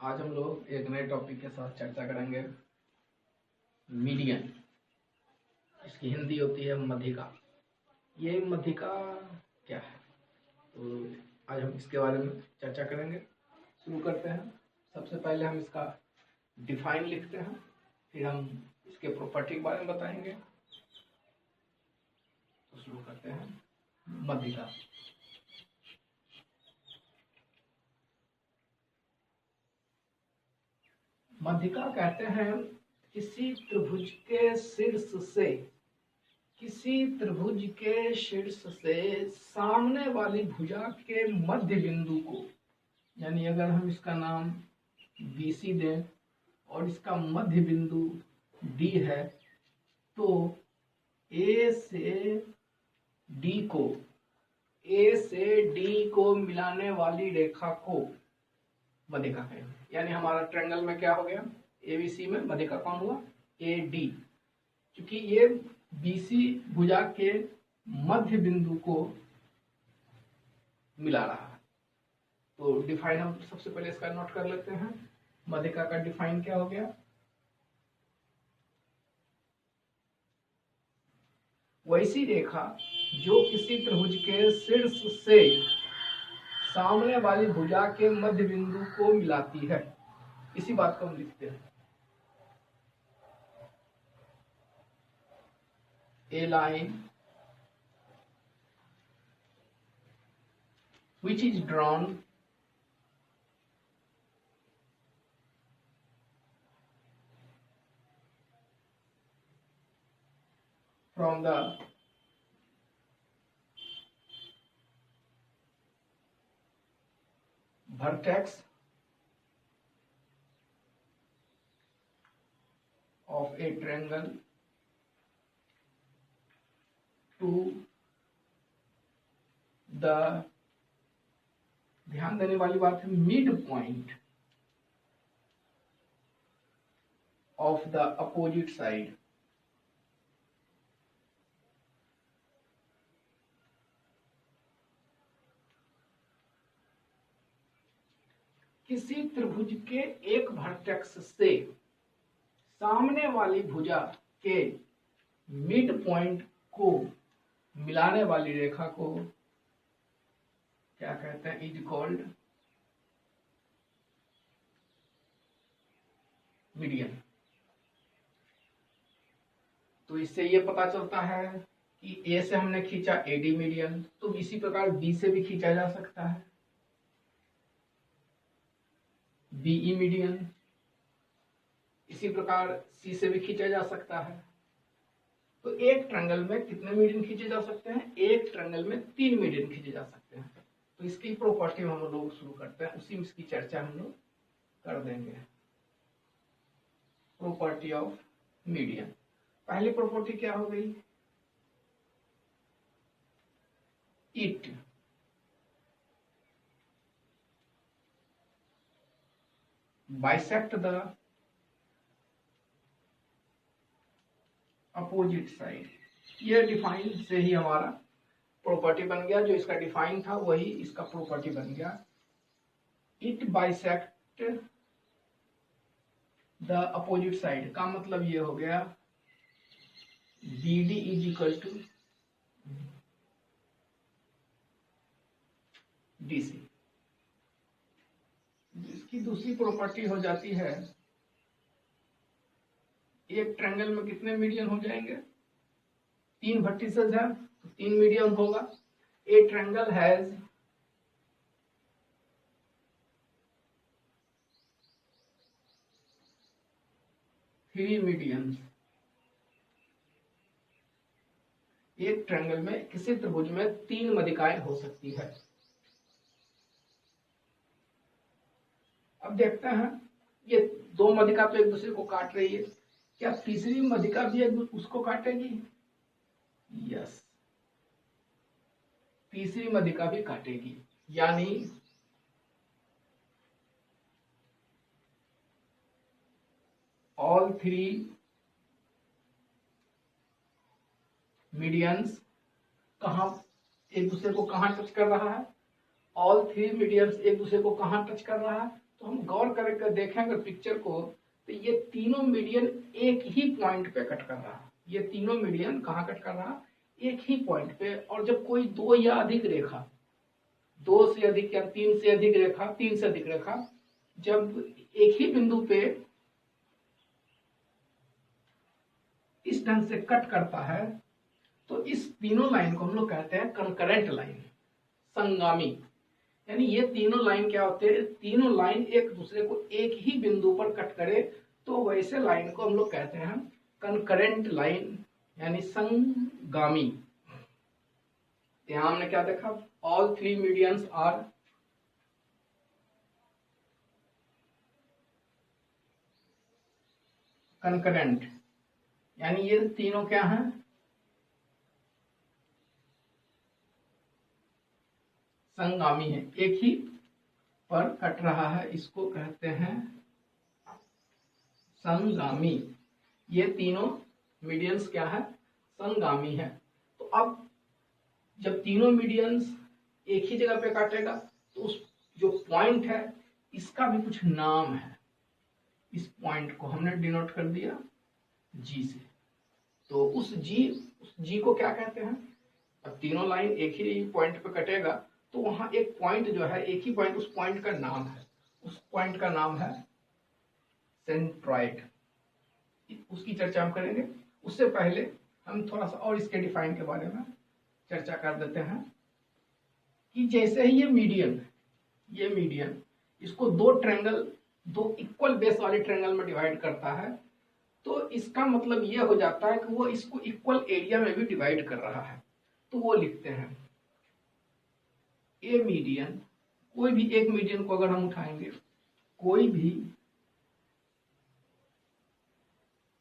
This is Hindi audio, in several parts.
आज हम लोग एक नए टॉपिक के साथ चर्चा करेंगे। मीडियन, इसकी हिंदी होती है मध्यिका। ये मध्यिका क्या है, तो आज हम इसके बारे में चर्चा करेंगे। शुरू करते हैं। सबसे पहले हम इसका डिफाइन लिखते हैं, फिर हम इसके प्रॉपर्टी के बारे में बताएंगे। तो शुरू करते हैं। मध्यिका, मध्यिका कहते हैं किसी त्रिभुज के शीर्ष से सामने वाली भुजा के मध्य बिंदु को, यानी अगर हम इसका नाम BC दें और इसका मध्य बिंदु D है, तो A से D को मिलाने वाली रेखा को मध्यिका कहेंगे। यानी हमारा ट्रायंगल में क्या हो गया, ABC में मध्यिका कौन हुआ, AD। क्योंकि ये BC भुजा के मध्य बिंदु को मिला रहा है। तो डिफाइन हम सबसे पहले इसका नोट कर लेते हैं। मध्यिका का डिफाइन क्या हो गया, वैसी रेखा जो किसी त्रिभुज के शीर्ष से सामने वाली भुजा के मध्य बिंदु को मिलाती है। इसी बात को हम लिखते हैं। A line which is drawn from the vertex of a triangle to the, ध्यान देने वाली बात है, mid point of the opposite side. किसी त्रिभुज के एक वर्टेक्स से सामने वाली भुजा के मिड पॉइंट को मिलाने वाली रेखा को क्या कहते हैं, इज कॉल्ड मीडियन। तो इससे ये पता चलता है कि A से हमने खींचा AD मीडियन, तो इसी प्रकार B से भी खींचा जा सकता है BE मीडियन। इसी प्रकार C से भी खींचा जा सकता है। तो एक ट्रायंगल में कितने मीडियन खींचे जा सकते हैं, एक ट्रायंगल में 3 मीडियन खींचे जा सकते हैं। तो इसकी प्रॉपर्टी हम लोग शुरू करते हैं, उसी में इसकी चर्चा हम लोग कर देंगे। प्रॉपर्टी ऑफ मीडियन, पहली प्रॉपर्टी क्या हो गई, it bisect the opposite side. ये डिफाइन से ही हमारा प्रॉपर्टी बन गया। जो इसका डिफाइन था वही इसका प्रॉपर्टी बन गया। It bisect the opposite side का मतलब ये हो गया BD is equal to DC। इसकी दूसरी प्रॉपर्टी हो जाती है, एक ट्रायंगल में कितने मीडियन हो जाएंगे, 3 वर्टिसेस है तो 3 मीडियन होगा। ए ट्रायंगल हैज थ्री मीडियंस। एक ट्रायंगल में किसी त्रिभुज में 3 मध्यिकाएं हो सकती है। अब देखते हैं, ये 2 मध्यिका तो एक दूसरे को काट रही है, क्या तीसरी मध्यिका भी उसको काटेगी? यस, तीसरी मध्यिका भी काटेगी। यानी ऑल 3 मीडियंस कहां एक दूसरे को कहां टच कर रहा है, ऑल 3 मीडियंस एक दूसरे को कहां टच कर रहा है, तो हम गौर करके देखें अगर पिक्चर को, तो ये तीनों मीडियन एक ही पॉइंट पे कट कर रहा है। ये तीनों मीडियन कहाँ कट कर रहा? एक ही पॉइंट पे। और जब कोई दो या अधिक रेखा, दो से अधिक या तीन से अधिक रेखा, तीन से अधिक रेखा जब एक ही बिंदु पे इस ढंग से कट करता है, तो इस तीनों लाइन को हम लोग कहते हैं कंकरेंट लाइन, संगामी। यानी ये तीनों लाइन क्या होते हैं? तीनों लाइन एक दूसरे को एक ही बिंदु पर कट करे, तो वैसे लाइन को हम लोग कहते हैं कंकरेंट लाइन, यानी संगामी। यहां हमने क्या देखा? All three medians are concurrent, यानी ये तीनों क्या हैं? संगामी है, एक ही पर कट रहा है, इसको कहते हैं संगामी। ये तीनों मीडियंस क्या है? संगामी है। तो अब जब तीनों मीडियंस एक ही जगह पे काटेगा, तो उस जो पॉइंट है इसका भी कुछ नाम है। इस पॉइंट को हमने डिनोट कर दिया जी से। तो उस जी को क्या कहते हैं? अब तीनों लाइन एक ही पॉइंट पे कटेगा, तो वहां एक पॉइंट जो है, एक ही पॉइंट, उस पॉइंट का नाम है, उस पॉइंट का नाम है सेंट्रॉइड। उसकी चर्चा हम करेंगे। उससे पहले हम थोड़ा सा और इसके डिफाइन के बारे में चर्चा कर देते हैं कि जैसे ही ये मीडियन इसको दो ट्रायंगल, दो इक्वल बेस वाले ट्रायंगल में डिवाइड करता है, तो इसका मतलब ये हो जाता है कि वो इसको इक्वल एरिया में भी डिवाइड कर रहा है। तो वो लिखते हैं ए मीडियन, कोई भी एक मीडियन को अगर हम उठाएंगे, कोई भी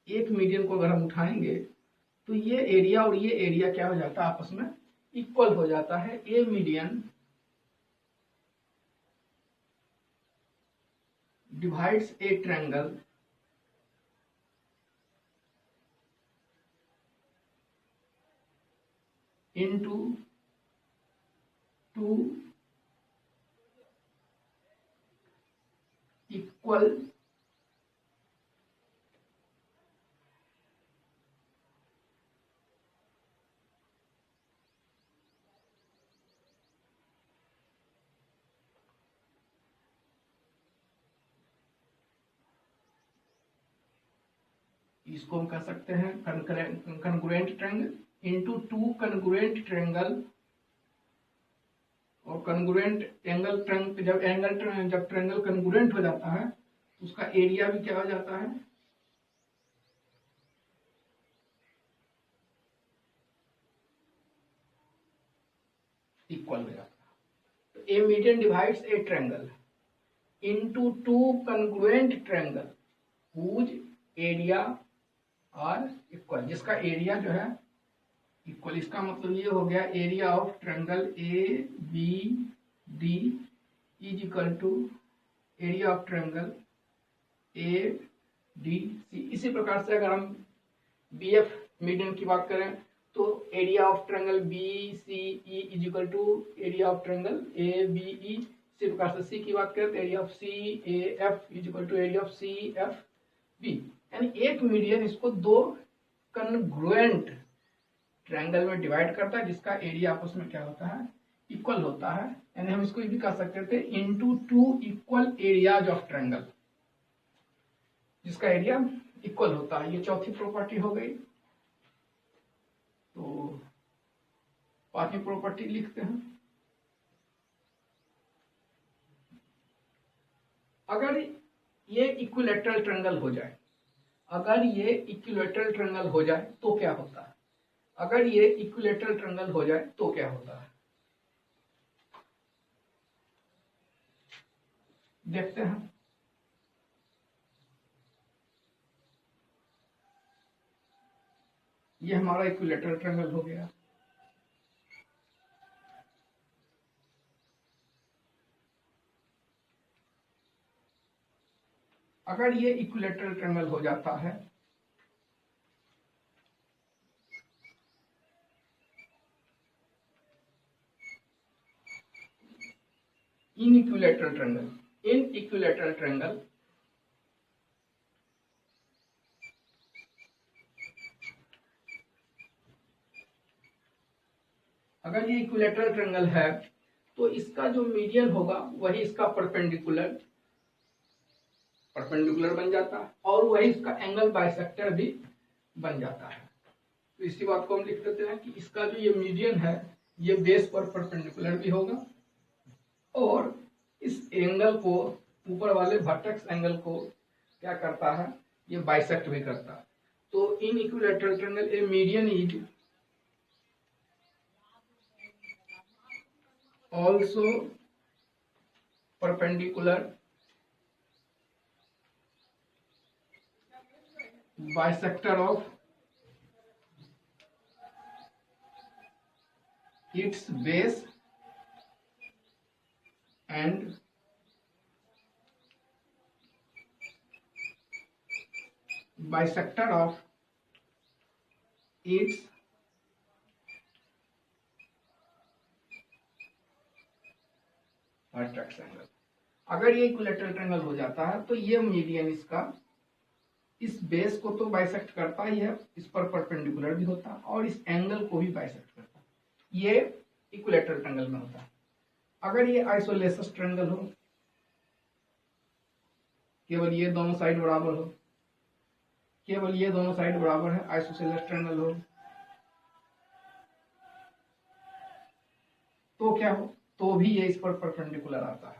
एक मीडियन को अगर हम उठाएंगे, तो ये एरिया और ये एरिया क्या हो जाता है? आपस में इक्वल हो जाता है। A median divides a triangle into two equal इसको हम कह सकते हैं congruent triangle into two congruent triangle. और कन्ग्रुएंट एंगल जब ट्रायंगल कन्ग्रुएंट हो जाता है, तो उसका एरिया भी क्या हो जाता है? इक्वल हो जाता है। तो a median divides a triangle into two congruent triangle whose area are equal, जिसका एरिया जो है इक्वल। इसका मतलब ये हो गया area of triangle A B D is equal to area of triangle A D C. इसी प्रकार से अगर हम बी एफ मीडियन की बात करें, तो area of triangle B C E is equal to area of triangle A B E. इसी प्रकार से सी की बात करें तो area of C A F is equal to area of C F B. यानी एक मीडियन इसको दो कन्ग्रुएंट ट्रायंगल में डिवाइड करता है, जिसका एरिया आपस में क्या होता है? इक्वल होता है। यानी हम इसको ये भी कह सकते थे into two equal areas of triangle, जिसका एरिया इक्वल होता है। ये चौथी प्रॉपर्टी हो गई। तो पांचवी प्रॉपर्टी लिखते हैं। अगर ये इक्विलैटरल ट्रायंगल हो जाए, अगर ये इक्विलैटरल ट्रायंगल हो जाए तो क्या होता है? अगर ये इक्विलैटरल ट्रायंगल हो जाए तो क्या होता है? देखते हैं। ये हमारा इक्विलैटरल ट्रायंगल हो गया। अगर ये इक्विलैटरल ट्रायंगल हो जाता है, इनइक्विलैटरल ट्रायंगल, इन इक्विलैटरल ट्रायंगल अगर ये इक्विलैटरल ट्रायंगल है तो इसका जो मीडियन होगा वही इसका परपेंडिकुलर बन जाता है और वही इसका एंगल बाइसेक्टर भी बन जाता है। तो इसी बात को हम लिख देते हैं कि इसका जो ये मीडियन है ये बेस पर परपेंडिकुलर भी होगा और इस एंगल को, ऊपर वाले वर्टेक्स एंगल को क्या करता है, ये बाइसेक्ट भी करता है। तो in equilateral triangle a median is also perpendicular bisector of its base and bisector of its vertex angle. अगर ये इक्विलैटरल ट्रायंगल हो जाता है तो ये मीडियन इसका इस बेस को तो बाइसेक्ट करता ही है, इस पर परपेंडिकुलर भी होता है और इस एंगल को भी बाइसेक्ट करता है। ये इक्विलैटरल ट्रायंगल में होता है। अगर ये आइसोलेशस ट्रायंगल हो, केवल ये दोनों साइड बराबर हो, केवल ये दोनों साइड बराबर है, आइसोसेलेस ट्रायंगल हो, तो क्या हो, तो भी ये इस पर परपेंडिकुलर आता है।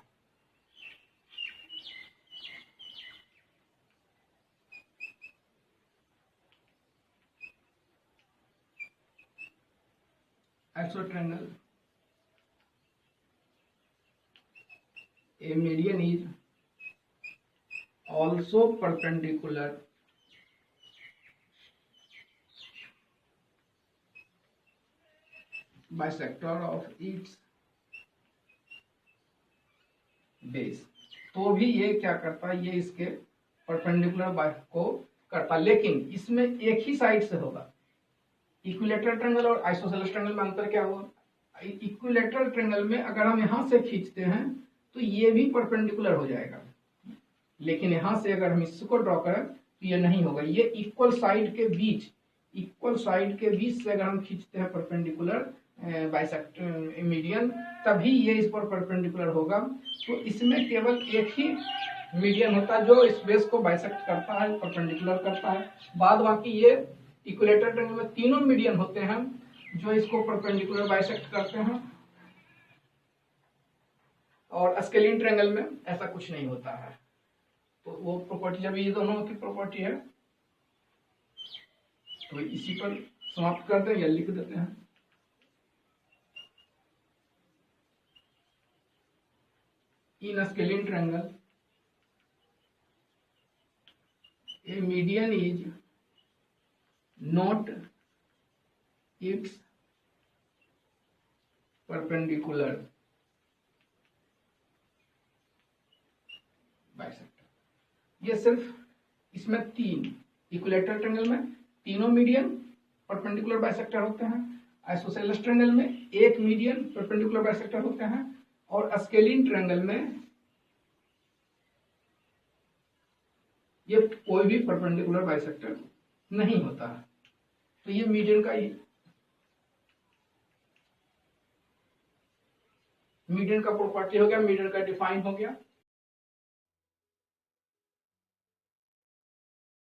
Iso triangle a median is also perpendicular bisector of its base। तो भी ये क्या करता है, ये इसके परपेंडिकुलर को करता, लेकिन इसमें एक ही साइड से होगा। इक्विलैटरल ट्रायंगल और आइसोसेलेस ट्रायंगल में अंतर क्या होगा, इक्विलैटरल ट्रायंगल में अगर हम यहां से खींचते हैं तो ये भी परपेंडिकुलर हो जाएगा, लेकिन यहां से अगर हम इसको ड्रॉ करें तो ये नहीं होगा। ये इक्वल साइड के बीच से अगर हम खींचते हैं परपेंडिकुलर बाइसेक्टर मीडियन, तभी ये इस पर परपेंडिकुलर होगा। तो इसमें केवल एक ही मीडियन होता है जो इस बेस को बाइसेक्ट करता है, परपेंडिकुलर करता है। बाद बाकी ये इक्विलैटरल ट्रायंगल में तीनों मीडियन होते हैं जो इसको परपेंडिकुलर बाइसेक्ट करते हैं, और स्केलिन ट्रायंगल में ऐसा कुछ नहीं होता है। तो वो प्रॉपर्टी, जब ये दोनों की प्रॉपर्टी है तो इसी पर समाप्त करते हैं या लिख देते हैं। In scalene triangle a median is not its perpendicular bisector. ये सिर्फ इसमें तीन, इक्विलैटरल ट्रायंगल में तीनों मीडियन परपेंडिकुलर बाइसेक्टर होते हैं, आइसोसेलेस ट्रायंगल में एक मीडियन परपेंडिकुलर बाइसेक्टर होते हैं, और स्केलिन ट्रायंगल में ये कोई भी परपेंडिकुलर बाइसेक्टर नहीं होता है। तो ये मीडियन का प्रॉपर्टी हो गया, मीडियन का डिफाइन हो गया।